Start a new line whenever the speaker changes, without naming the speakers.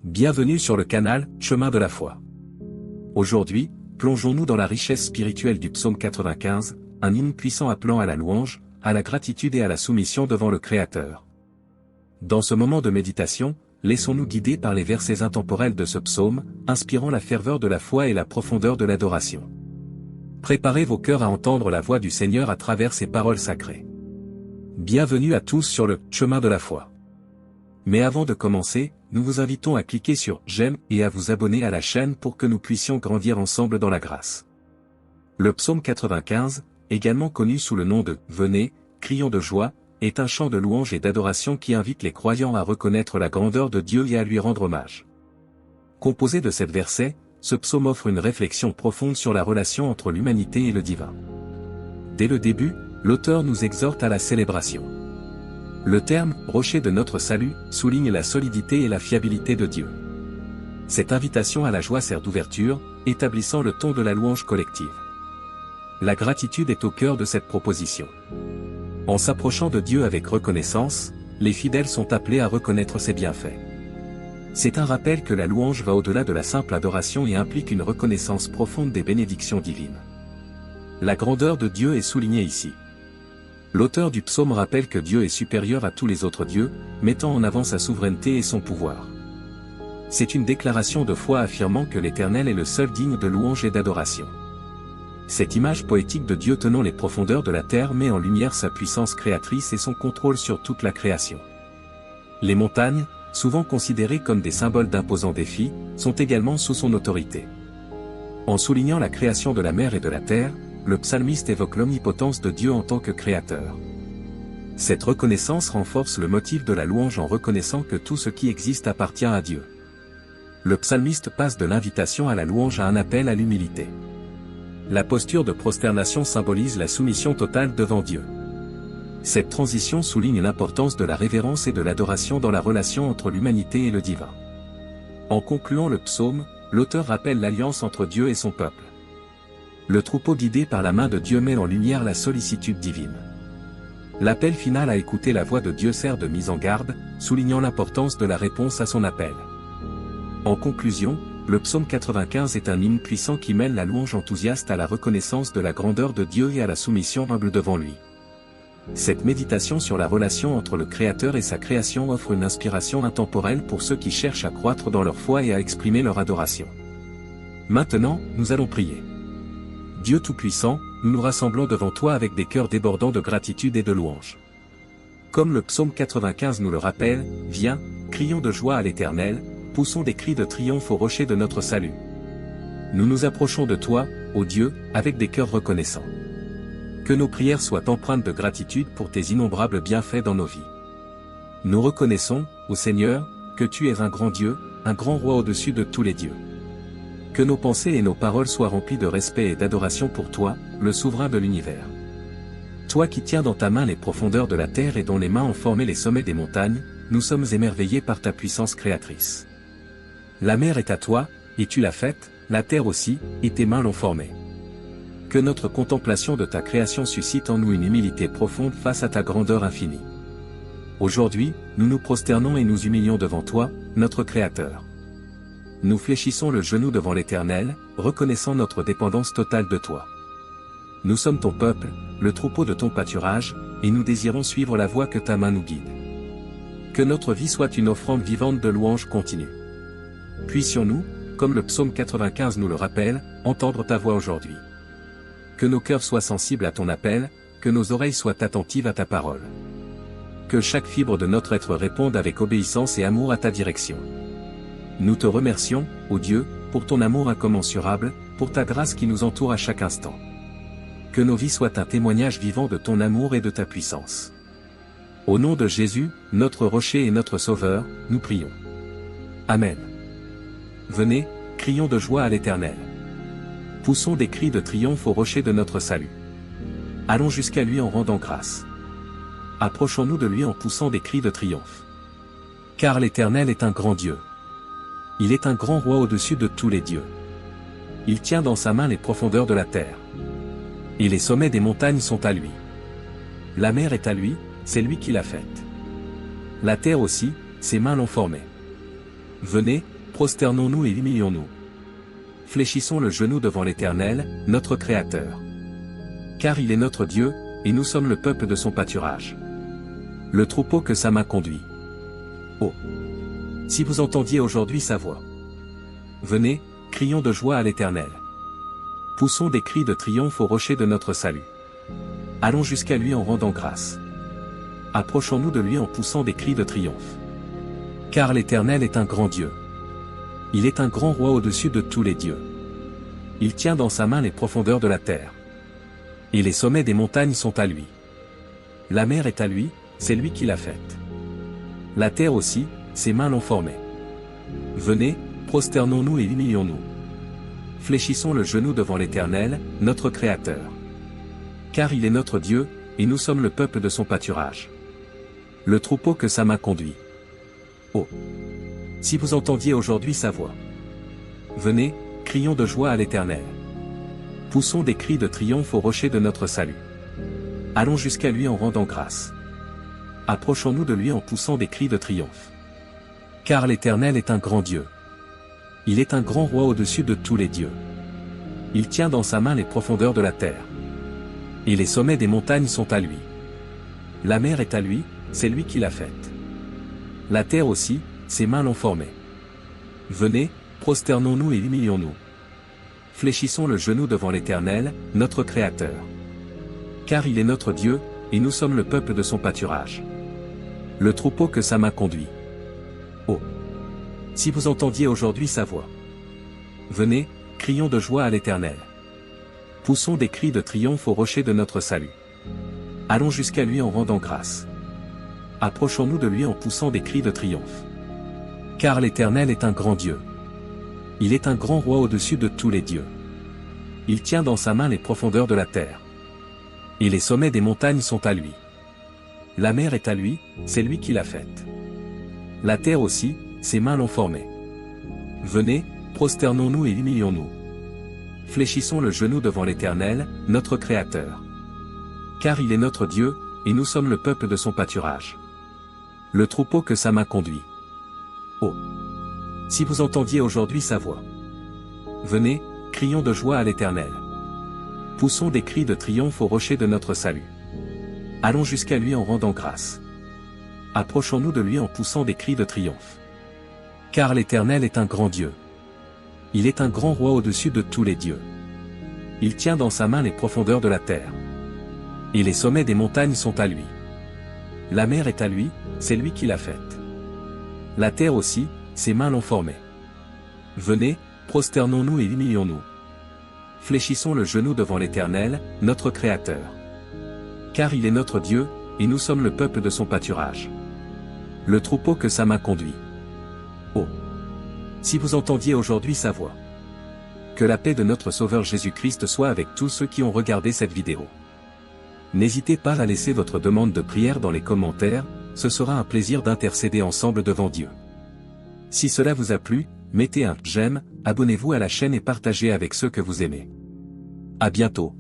Bienvenue sur le canal Chemin de la foi. Aujourd'hui, plongeons-nous dans la richesse spirituelle du psaume 95, un hymne puissant appelant à la louange, à la gratitude et à la soumission devant le Créateur. Dans ce moment de méditation, laissons-nous guider par les versets intemporels de ce psaume, inspirant la ferveur de la foi et la profondeur de l'adoration. Préparez vos cœurs à entendre la voix du Seigneur à travers ses paroles sacrées. Bienvenue à tous sur le Chemin de la foi. Mais avant de commencer, nous vous invitons à cliquer sur « J'aime » et à vous abonner à la chaîne pour que nous puissions grandir ensemble dans la grâce. Le psaume 95, également connu sous le nom de « Venez, crions de joie », est un chant de louange et d'adoration qui invite les croyants à reconnaître la grandeur de Dieu et à lui rendre hommage. Composé de 7 versets, ce psaume offre une réflexion profonde sur la relation entre l'humanité et le divin. Dès le début, l'auteur nous exhorte à la célébration. Le terme « rocher de notre salut » souligne la solidité et la fiabilité de Dieu. Cette invitation à la joie sert d'ouverture, établissant le ton de la louange collective. La gratitude est au cœur de cette proposition. En s'approchant de Dieu avec reconnaissance, les fidèles sont appelés à reconnaître ses bienfaits. C'est un rappel que la louange va au-delà de la simple adoration et implique une reconnaissance profonde des bénédictions divines. La grandeur de Dieu est soulignée ici. L'auteur du psaume rappelle que Dieu est supérieur à tous les autres dieux, mettant en avant sa souveraineté et son pouvoir. C'est une déclaration de foi affirmant que l'Éternel est le seul digne de louange et d'adoration. Cette image poétique de Dieu tenant les profondeurs de la terre met en lumière sa puissance créatrice et son contrôle sur toute la création. Les montagnes, souvent considérées comme des symboles d'imposants défis, sont également sous son autorité. En soulignant la création de la mer et de la terre, le psalmiste évoque l'omnipotence de Dieu en tant que créateur. Cette reconnaissance renforce le motif de la louange en reconnaissant que tout ce qui existe appartient à Dieu. Le psalmiste passe de l'invitation à la louange à un appel à l'humilité. La posture de prosternation symbolise la soumission totale devant Dieu. Cette transition souligne l'importance de la révérence et de l'adoration dans la relation entre l'humanité et le divin. En concluant le psaume, l'auteur rappelle l'alliance entre Dieu et son peuple. Le troupeau guidé par la main de Dieu met en lumière la sollicitude divine. L'appel final à écouter la voix de Dieu sert de mise en garde, soulignant l'importance de la réponse à son appel. En conclusion, le psaume 95 est un hymne puissant qui mêle la louange enthousiaste à la reconnaissance de la grandeur de Dieu et à la soumission humble devant lui. Cette méditation sur la relation entre le Créateur et sa création offre une inspiration intemporelle pour ceux qui cherchent à croître dans leur foi et à exprimer leur adoration. Maintenant, nous allons prier. Dieu Tout-Puissant, nous nous rassemblons devant toi avec des cœurs débordants de gratitude et de louange. Comme le psaume 95 nous le rappelle, viens, crions de joie à l'Éternel, poussons des cris de triomphe au rocher de notre salut. Nous nous approchons de toi, ô Dieu, avec des cœurs reconnaissants. Que nos prières soient empreintes de gratitude pour tes innombrables bienfaits dans nos vies. Nous reconnaissons, ô Seigneur, que tu es un grand Dieu, un grand roi au-dessus de tous les dieux. Que nos pensées et nos paroles soient remplies de respect et d'adoration pour toi, le souverain de l'univers. Toi qui tiens dans ta main les profondeurs de la terre et dont les mains ont formé les sommets des montagnes, nous sommes émerveillés par ta puissance créatrice. La mer est à toi, et tu l'as faite, la terre aussi, et tes mains l'ont formée. Que notre contemplation de ta création suscite en nous une humilité profonde face à ta grandeur infinie. Aujourd'hui, nous nous prosternons et nous humilions devant toi, notre Créateur. Nous fléchissons le genou devant l'Éternel, reconnaissant notre dépendance totale de toi. Nous sommes ton peuple, le troupeau de ton pâturage, et nous désirons suivre la voie que ta main nous guide. Que notre vie soit une offrande vivante de louange continue. Puissions-nous, comme le psaume 95 nous le rappelle, entendre ta voix aujourd'hui. Que nos cœurs soient sensibles à ton appel, que nos oreilles soient attentives à ta parole. Que chaque fibre de notre être réponde avec obéissance et amour à ta direction. Nous te remercions, ô Dieu, pour ton amour incommensurable, pour ta grâce qui nous entoure à chaque instant. Que nos vies soient un témoignage vivant de ton amour et de ta puissance. Au nom de Jésus, notre rocher et notre sauveur, nous prions. Amen. Venez, crions de joie à l'Éternel. Poussons des cris de triomphe au rocher de notre salut. Allons jusqu'à lui en rendant grâce. Approchons-nous de lui en poussant des cris de triomphe. Car l'Éternel est un grand Dieu. Il est un grand roi au-dessus de tous les dieux. Il tient dans sa main les profondeurs de la terre. Et les sommets des montagnes sont à lui. La mer est à lui, c'est lui qui l'a faite. La terre aussi, ses mains l'ont formée. Venez, prosternons-nous et humilions-nous. Fléchissons le genou devant l'Éternel, notre Créateur. Car il est notre Dieu, et nous sommes le peuple de son pâturage. Le troupeau que sa main conduit. Oh! Si vous entendiez aujourd'hui sa voix. Venez, crions de joie à l'Éternel. Poussons des cris de triomphe au rocher de notre salut. Allons jusqu'à lui en rendant grâce. Approchons-nous de lui en poussant des cris de triomphe. Car l'Éternel est un grand Dieu. Il est un grand roi au-dessus de tous les dieux. Il tient dans sa main les profondeurs de la terre. Et les sommets des montagnes sont à lui. La mer est à lui, c'est lui qui l'a faite. La terre aussi, ses mains l'ont formée. Venez, prosternons-nous et humilions-nous. Fléchissons le genou devant l'Éternel, notre Créateur. Car il est notre Dieu, et nous sommes le peuple de son pâturage. Le troupeau que sa main conduit. Oh! Si vous entendiez aujourd'hui sa voix. Venez, crions de joie à l'Éternel. Poussons des cris de triomphe au rocher de notre salut. Allons jusqu'à lui en rendant grâce. Approchons-nous de lui en poussant des cris de triomphe. Car l'Éternel est un grand Dieu. Il est un grand roi au-dessus de tous les dieux. Il tient dans sa main les profondeurs de la terre. Et les sommets des montagnes sont à lui. La mer est à lui, c'est lui qui l'a faite. La terre aussi, ses mains l'ont formée. Venez, prosternons-nous et humilions-nous. Fléchissons le genou devant l'Éternel, notre Créateur. Car il est notre Dieu, et nous sommes le peuple de son pâturage. Le troupeau que sa main conduit. Oh! Si vous entendiez aujourd'hui sa voix. Venez, crions de joie à l'Éternel. Poussons des cris de triomphe au rocher de notre salut. Allons jusqu'à lui en rendant grâce. Approchons-nous de lui en poussant des cris de triomphe. Car l'Éternel est un grand Dieu. Il est un grand roi au-dessus de tous les dieux. Il tient dans sa main les profondeurs de la terre. Et les sommets des montagnes sont à lui. La mer est à lui, c'est lui qui l'a faite. La terre aussi, ses mains l'ont formée. Venez, prosternons-nous et humilions-nous. Fléchissons le genou devant l'Éternel, notre Créateur. Car il est notre Dieu, et nous sommes le peuple de son pâturage. Le troupeau que sa main conduit. Oh! Si vous entendiez aujourd'hui sa voix. Venez, crions de joie à l'Éternel. Poussons des cris de triomphe au rocher de notre salut. Allons jusqu'à lui en rendant grâce. Approchons-nous de lui en poussant des cris de triomphe. Car l'Éternel est un grand Dieu. Il est un grand roi au-dessus de tous les dieux. Il tient dans sa main les profondeurs de la terre. Et les sommets des montagnes sont à lui. La mer est à lui, c'est lui qui l'a faite. La terre aussi, ses mains l'ont formée. Venez, prosternons-nous et humilions-nous. Fléchissons le genou devant l'Éternel, notre Créateur. Car il est notre Dieu, et nous sommes le peuple de son pâturage. Le troupeau que sa main conduit. Oh! Si vous entendiez aujourd'hui sa voix. Que la paix de notre Sauveur Jésus-Christ soit avec tous ceux qui ont regardé cette vidéo. N'hésitez pas à laisser votre demande de prière dans les commentaires, ce sera un plaisir d'intercéder ensemble devant Dieu. Si cela vous a plu, mettez un j'aime, abonnez-vous à la chaîne et partagez avec ceux que vous aimez. À bientôt.